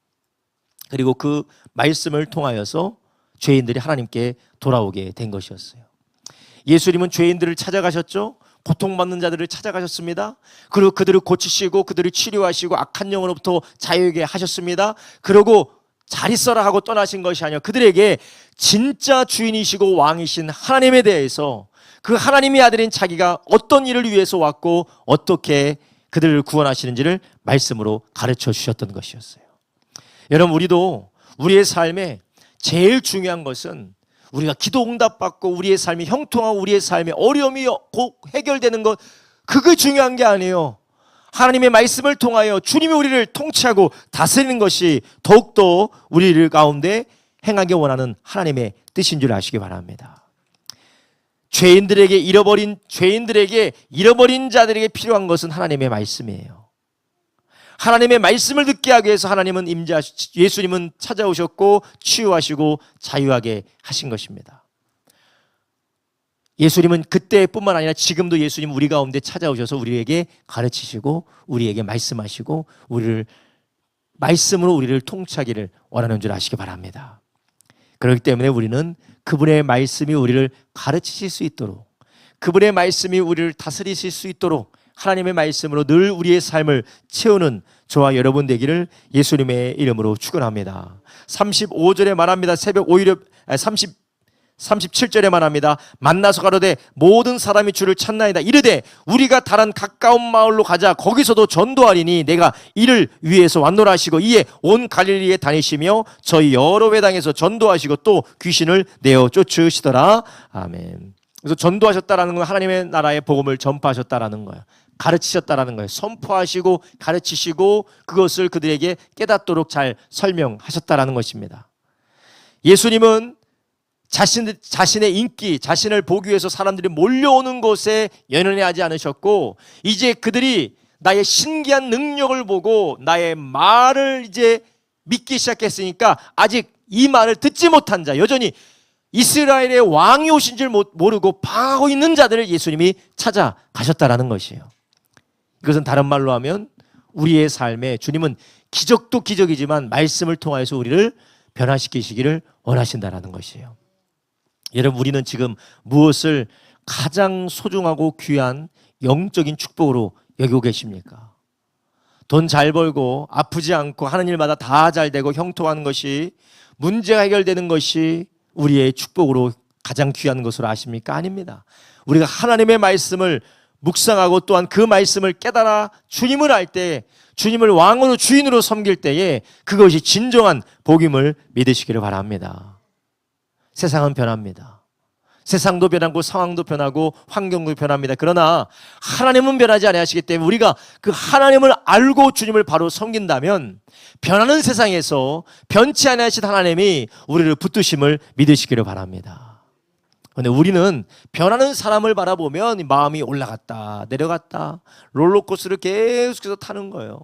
그리고 그 말씀을 통하여서 죄인들이 하나님께 돌아오게 된 것이었어요. 예수님은 죄인들을 찾아가셨죠. 고통받는 자들을 찾아가셨습니다. 그리고 그들을 고치시고 그들을 치료하시고 악한 영으로부터 자유하게 하셨습니다. 그리고 잘 있어라 하고 떠나신 것이 아니라 그들에게 진짜 주인이시고 왕이신 하나님에 대해서, 그 하나님의 아들인 자기가 어떤 일을 위해서 왔고 어떻게 그들을 구원하시는지를 말씀으로 가르쳐 주셨던 것이었어요. 여러분, 우리도 우리의 삶에 제일 중요한 것은 우리가 기도 응답받고 우리의 삶이 형통하고 우리의 삶의 어려움이 곧 해결되는 것, 그게 중요한 게 아니에요. 하나님의 말씀을 통하여 주님이 우리를 통치하고 다스리는 것이 더욱더 우리를 가운데 행하기 원하는 하나님의 뜻인 줄 아시기 바랍니다. 죄인들에게 잃어버린 자들에게 필요한 것은 하나님의 말씀이에요. 하나님의 말씀을 듣게 하기 위해서 하나님은 예수님은 찾아오셨고 치유하시고 자유하게 하신 것입니다. 예수님은 그때뿐만 아니라 지금도 예수님 우리 가운데 찾아오셔서 우리에게 가르치시고 우리에게 말씀하시고 우리를 말씀으로 우리를 통치하기를 원하는 줄 아시기 바랍니다. 그렇기 때문에 우리는 그분의 말씀이 우리를 가르치실 수 있도록, 그분의 말씀이 우리를 다스리실 수 있도록 하나님의 말씀으로 늘 우리의 삶을 채우는 저와 여러분 되기를 예수님의 이름으로 축원합니다. 35절에 말합니다. 새벽 37절에 말합니다. 만나서 가로되 모든 사람이 주를 찾나이다. 이르되 우리가 다른 가까운 마을로 가자. 거기서도 전도하리니 내가 이를 위해서 왔노라 하시고 이에 온 갈릴리에 다니시며 저희 여러 회당에서 전도하시고 또 귀신을 내어 쫓으시더라. 아멘. 그래서 전도하셨다라는 건 하나님의 나라의 복음을 전파하셨다라는 거예요. 가르치셨다라는 거예요. 선포하시고 가르치시고 그것을 그들에게 깨닫도록 잘 설명하셨다라는 것입니다. 예수님은 자신의 인기, 자신을 보기 위해서 사람들이 몰려오는 곳에 연연해 하지 않으셨고, 이제 그들이 나의 신기한 능력을 보고 나의 말을 이제 믿기 시작했으니까 아직 이 말을 듣지 못한 자, 여전히 이스라엘의 왕이 오신 줄 모르고 방하고 있는 자들을 예수님이 찾아가셨다라는 것이에요. 이것은 다른 말로 하면 우리의 삶에 주님은 기적도 기적이지만 말씀을 통해서 우리를 변화시키시기를 원하신다라는 것이에요. 여러분, 우리는 지금 무엇을 가장 소중하고 귀한 영적인 축복으로 여기고 계십니까? 돈 잘 벌고 아프지 않고 하는 일마다 다 잘 되고 형통하는 것이, 문제가 해결되는 것이 우리의 축복으로 가장 귀한 것으로 아십니까? 아닙니다. 우리가 하나님의 말씀을 묵상하고 또한 그 말씀을 깨달아 주님을 알 때, 주님을 왕으로 주인으로 섬길 때에 그것이 진정한 복임을 믿으시기를 바랍니다. 세상은 변합니다. 세상도 변하고 상황도 변하고 환경도 변합니다. 그러나 하나님은 변하지 아니하시기 때문에 우리가 그 하나님을 알고 주님을 바로 섬긴다면 변하는 세상에서 변치 아니하신 하나님이 우리를 붙드심을 믿으시기를 바랍니다. 그런데 우리는 변하는 사람을 바라보면 마음이 올라갔다 내려갔다 롤러코스터를 계속해서 타는 거예요.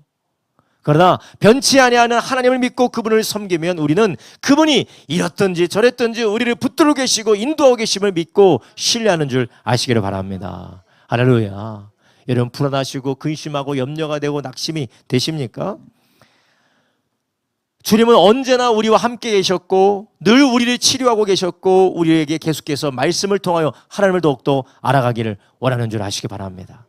그러나 변치 아니하는 하나님을 믿고 그분을 섬기면 우리는 그분이 이렇든지 저랬든지 우리를 붙들고 계시고 인도하고 계심을 믿고 신뢰하는 줄 아시기를 바랍니다. 할렐루야. 여러분, 불안하시고 근심하고 염려가 되고 낙심이 되십니까? 주님은 언제나 우리와 함께 계셨고 늘 우리를 치료하고 계셨고 우리에게 계속해서 말씀을 통하여 하나님을 더욱더 알아가기를 원하는 줄 아시기 바랍니다.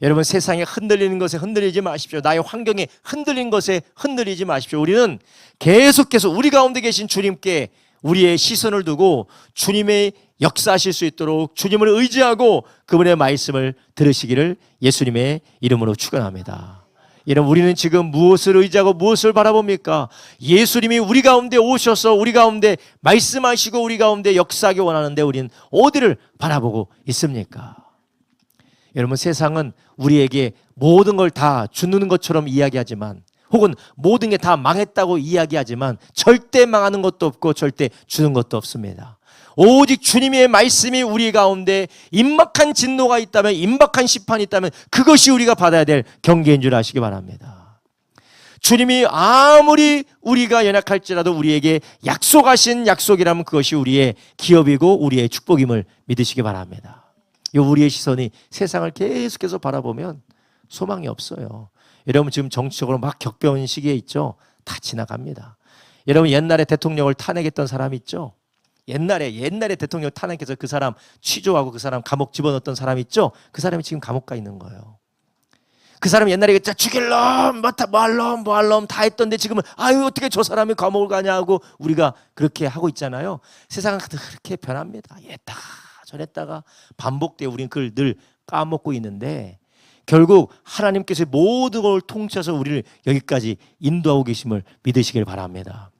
여러분, 세상에 흔들리는 것에 흔들리지 마십시오. 나의 환경에 흔들린 것에 흔들리지 마십시오. 우리는 계속해서 우리 가운데 계신 주님께 우리의 시선을 두고 주님의 역사하실 수 있도록 주님을 의지하고 그분의 말씀을 들으시기를 예수님의 이름으로 축원합니다. 여러분, 우리는 지금 무엇을 의지하고 무엇을 바라봅니까? 예수님이 우리 가운데 오셔서 우리 가운데 말씀하시고 우리 가운데 역사하기 원하는데 우리는 어디를 바라보고 있습니까? 여러분, 세상은 우리에게 모든 걸 다 주는 것처럼 이야기하지만, 혹은 모든 게 다 망했다고 이야기하지만 절대 망하는 것도 없고 절대 주는 것도 없습니다. 오직 주님의 말씀이 우리 가운데 임박한 진노가 있다면, 임박한 심판이 있다면 그것이 우리가 받아야 될 경계인 줄 아시기 바랍니다. 주님이 아무리 우리가 연약할지라도 우리에게 약속하신 약속이라면 그것이 우리의 기업이고 우리의 축복임을 믿으시기 바랍니다. 우리의 시선이 세상을 계속해서 바라보면 소망이 없어요. 여러분, 지금 정치적으로 막 격변 시기에 있죠? 다 지나갑니다. 여러분, 옛날에 대통령을 탄핵했던 사람 있죠? 옛날에 대통령 탄핵해서 그 사람 취조하고 그 사람 감옥 집어넣었던 사람 있죠? 그 사람이 지금 감옥 가 있는 거예요. 그 사람이 옛날에 죽일 놈, 뭐 할 놈 다 했던데 지금은 아유 어떻게 저 사람이 감옥을 가냐고 우리가 그렇게 하고 있잖아요. 세상은 그렇게 변합니다. 이랬다가 저랬다가 반복되어 우리는 그걸 늘 까먹고 있는데, 결국 하나님께서 모든 걸 통째서 우리를 여기까지 인도하고 계심을 믿으시길 바랍니다.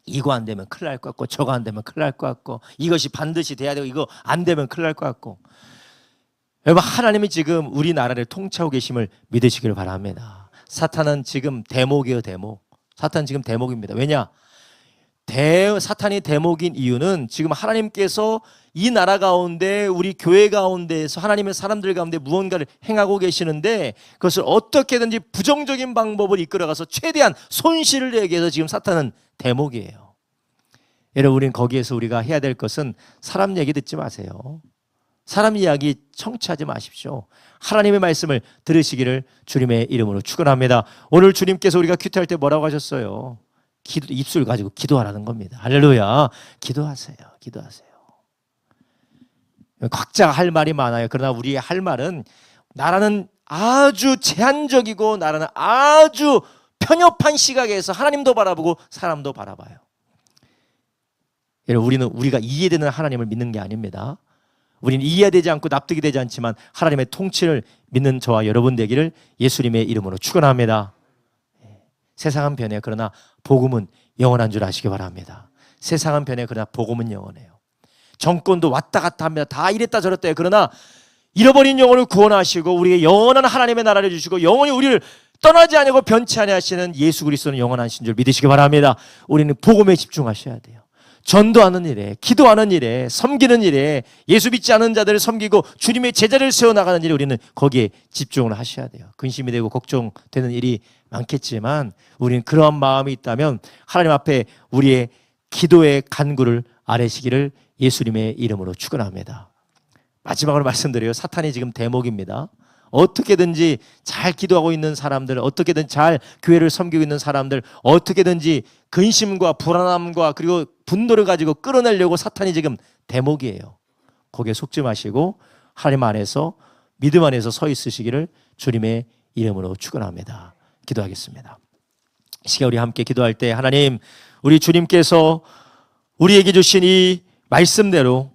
이거 안 되면 큰일 날 것 같고, 저거 안 되면 큰일 날 것 같고, 이것이 반드시 돼야 되고, 이거 안 되면 큰일 날 것 같고. 여러분, 하나님이 지금 우리나라를 통치하고 계심을 믿으시길 바랍니다. 사탄은 지금 대목이에요, 대목. 사탄은 지금 대목입니다. 왜냐? 사탄이 대목인 이유는 지금 하나님께서 이 나라 가운데, 우리 교회 가운데에서 하나님의 사람들 가운데 무언가를 행하고 계시는데, 그것을 어떻게든지 부정적인 방법을 이끌어가서 최대한 손실을 내기 위해서 지금 사탄은 대목이에요. 여러분, 우리는 거기에서 우리가 해야 될 것은 사람 얘기 듣지 마세요. 사람 이야기 청취하지 마십시오. 하나님의 말씀을 들으시기를 주님의 이름으로 축원합니다. 오늘 주님께서 우리가 큐티할 때 뭐라고 하셨어요? 입술 가지고 기도하라는 겁니다. 할렐루야. 기도하세요. 기도하세요. 각자가 할 말이 많아요. 그러나 우리의 할 말은, 나라는 아주 제한적이고 나라는 아주 편협한 시각에서 하나님도 바라보고 사람도 바라봐요. 여러분, 우리가 이해되는 하나님을 믿는 게 아닙니다. 우리는 이해되지 않고 납득이 되지 않지만 하나님의 통치를 믿는 저와 여러분 되기를 예수님의 이름으로 축원합니다. 세상은 변해, 그러나 복음은 영원한 줄 아시기 바랍니다. 세상은 변해, 그러나 복음은 영원해요. 정권도 왔다 갔다 합니다. 다 이랬다 저랬다 해요. 그러나 잃어버린 영혼을 구원하시고 우리의 영원한 하나님의 나라를 주시고 영원히 우리를 떠나지 아니하고 변치 아니하시는 예수 그리스도는 영원하신 줄 믿으시기 바랍니다. 우리는 복음에 집중하셔야 돼요. 전도하는 일에, 기도하는 일에, 섬기는 일에, 예수 믿지 않은 자들을 섬기고 주님의 제자를 세워나가는 일에 우리는 거기에 집중을 하셔야 돼요. 근심이 되고 걱정되는 일이 많겠지만 우리는 그러한 마음이 있다면 하나님 앞에 우리의 기도의 간구를 아뢰시기를 예수님의 이름으로 축원합니다. 마지막으로 말씀드려요. 사탄이 지금 대목입니다. 어떻게든지 잘 기도하고 있는 사람들, 어떻게든 잘 교회를 섬기고 있는 사람들, 어떻게든지 근심과 불안함과 그리고 분노를 가지고 끌어내려고 사탄이 지금 대목이에요. 거기에 속지 마시고 하나님 안에서, 믿음 안에서 서 있으시기를 주님의 이름으로 축원합니다. 기도하겠습니다. 이 시간 우리 함께 기도할 때, 하나님, 우리 주님께서 우리에게 주신 이 말씀대로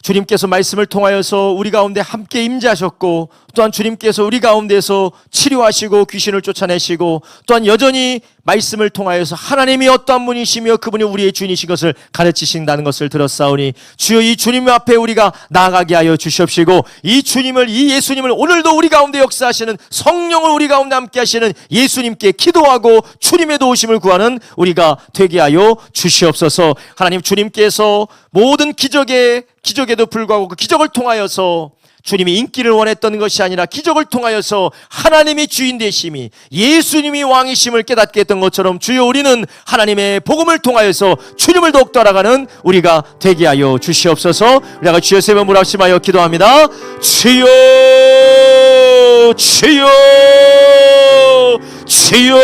주님께서 말씀을 통하여서 우리 가운데 함께 임재하셨고, 또한 주님께서 우리 가운데서 치료하시고 귀신을 쫓아내시고, 또한 여전히 말씀을 통하여서 하나님이 어떠한 분이시며 그분이 우리의 주인이신 것을 가르치신다는 것을 들었사오니, 주여 이 주님 앞에 우리가 나아가게 하여 주시옵시고, 이 주님을, 이 예수님을, 오늘도 우리 가운데 역사하시는 성령을 우리 가운데 함께 하시는 예수님께 기도하고 주님의 도우심을 구하는 우리가 되게 하여 주시옵소서. 하나님, 주님께서 모든 기적에도 불구하고 그 기적을 통하여서 주님이 인기를 원했던 것이 아니라 기적을 통하여서 하나님이 주인 되심이, 예수님이 왕이심을 깨닫게 했던 것처럼 주여 우리는 하나님의 복음을 통하여서 주님을 더욱더 알아가는 우리가 되게 하여 주시옵소서. 우리가 주여 세 번 물합심하여 기도합니다. 주여, 주여, 주여.